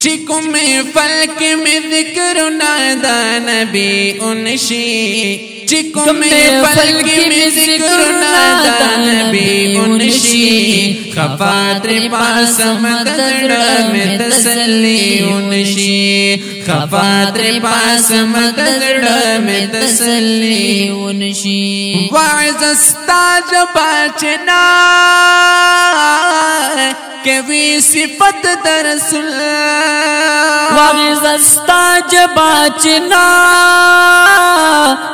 چکو میں فلک میں ذکر نادا نبی انشی چکو میں فلک میں ذکر نادا نبی انشی خفاتر پاس مدر میں تسلی انشی خفاتر پاس مدر میں تسلی انشی وعظ استاج باچنا کوي صفت در رسول وعظ استاج باچنا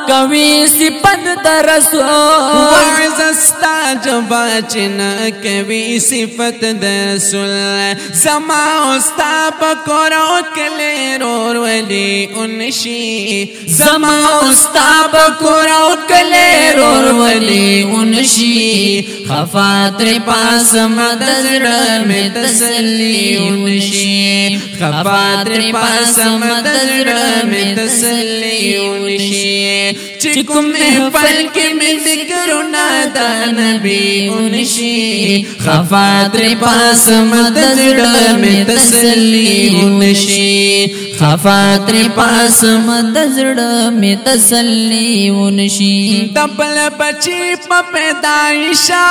کوي صفت در رسول وعظ استاج باچنا کوي صفت در رسول سما استاب کرو کلے رور ولی انشی سما استاب کرو کلے رور ولی انشی خفاتر پاس مدر میں تسلی انشی خفاتر پاس مدر میں تسلی انشی چکو میں فلک میں ذکر نادا نبی انشی خفاتر پاس مدر میں تسلی انشی خفاتر پاس مدر میں تسلی انشی دبل بچی پا پیدائشا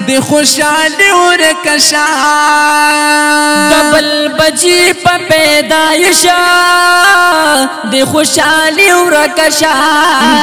دی خوشحالی اور کشا دبل بچی پا پیدائشا دی خوشحالی اور کشا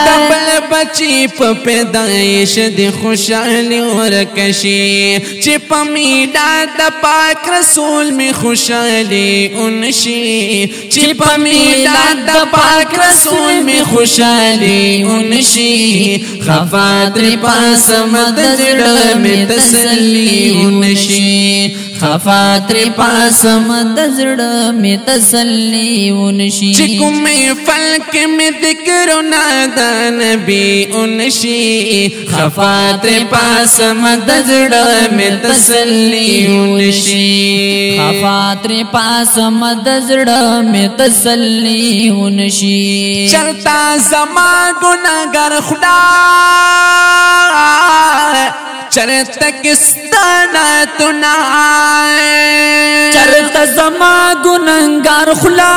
دبل بچی پا پیدائش دی خوشحالی اور کشی چپا میلاد پاک رسول میں خوشحالی انشی چپا میلاد پاک رسول میں خوشحالی انشی خفاتر پاس مدر میں تسلی انشی خفاتر پاس مدر میں تسلی انشی چکو میں فلک میں ذکر نادا نبی انشی خفاتر پاس مدر میں تسلی انشی خفاتر پاس مدر میں تسلی انشی چلتا زما گناہگار خدا چرتا کستانا تنا چرتا زما گناہگار خلا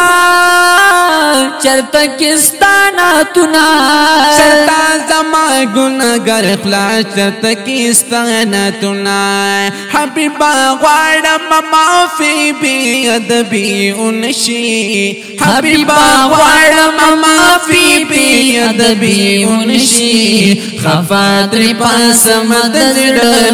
چرتا کستانا تنا چرتا زما گناہگار خلا چرتا کستانا تنا حبیبا غوارم معافی بی ادبی انشی حبیبا غوارم معافی بی ادبی انشی خفاتر پاس مدر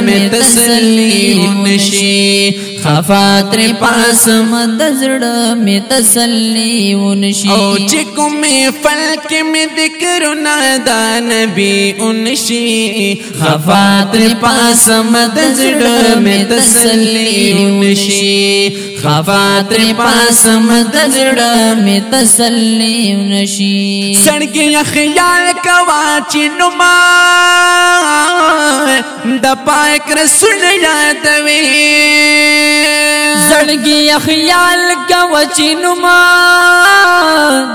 میں تسلی انشی خفاتر پاس مدر میں تسلی انشی او چکو میں فلک میں ذکر نادا نبی انشی خفاتر پاس مدر میں تسلی انشی خفاتر پاس مدر میں تسلی انشی سڑکی خیال کواچی نما دا پاک رسول یادوی زڑگی خیال کا وچنما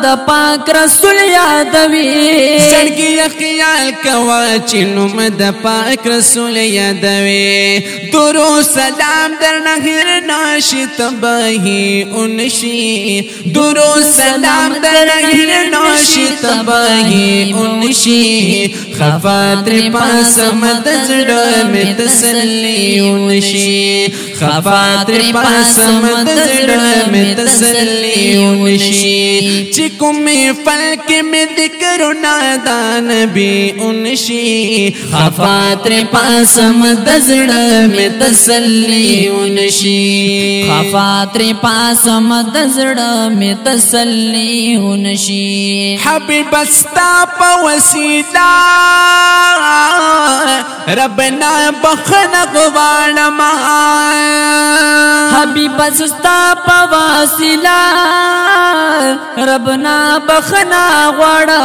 دا پاک رسول یادوی زڑگی خیال کا وچنما دا پاک رسول یادوی درو سلام در نہر ناشی تباہی انشی درو سلام در نہر ناشی تباہی انشی خفاتر پاس مدر میں تسلی انشی خفاتر پاس مدر میں تسلی انشی چکو میں فلک میں ذکر نادا نبی انشی خفاتر پاس مدر میں تسلی انشی خفاتر پاس مدر میں تسلی انشی حبیب استا پا وسیلہ ربنا بخنا غوارما حبیب استا پا وسیلہ ربنا بخنا غوارا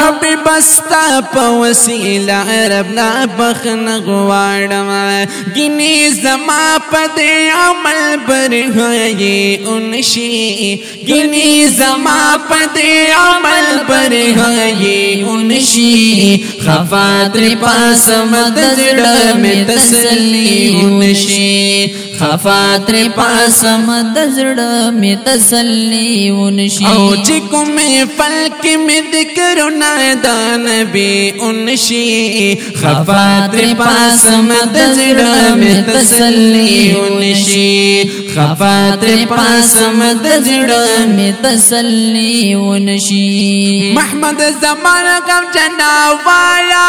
حبیب استا پا وسیلہ ربنا بخنا غوارما گنی زما پا دے عمل برہائی انشی گنی زما پا دے عمل برہائی انشی خفاتر پاسم دزړه می تسلی ونشي خفاتر پاسم دزړه می تسلی ونشي او چې کوم فلک می ذکرونه د نبی ونشي خفاتر پاسم دزړه می تسلی ونشي خفاتر پاسم دزړه می تسلی ونشي محمد زمان غم جناوایا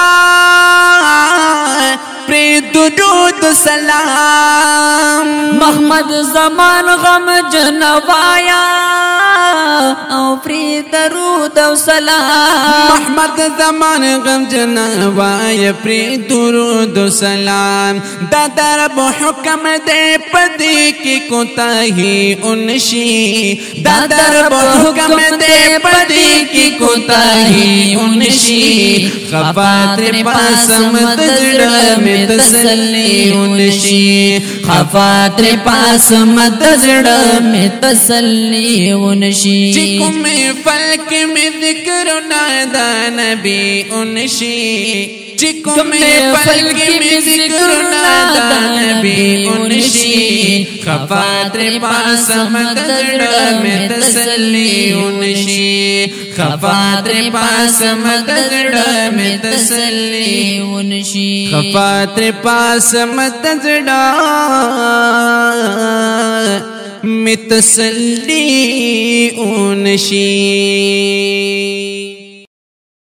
پری درود سلام محمد زمان غم جنوایا او پری درود او سلام محمد زمان غم جناوایا پری درود سلام دا درب حکم دے پدی کی کوتاہی انشی دا درب حکم دے پدی کی کوتاہی انشی خفاتر پاسم دزړه می تسلی ونشي خفاتر پاسم دزړه می تسلی ونشي چې کوم فلک می ذکرونه د نبی ونشي چې کوم فلک می ذکرونه د نبی ونشي خفاتر پاسم دزړه می تسلی ونشي خفاتر پاسم دزړه می تسلی ونشي خفاتر پاسم دزړه می تسلی ونشي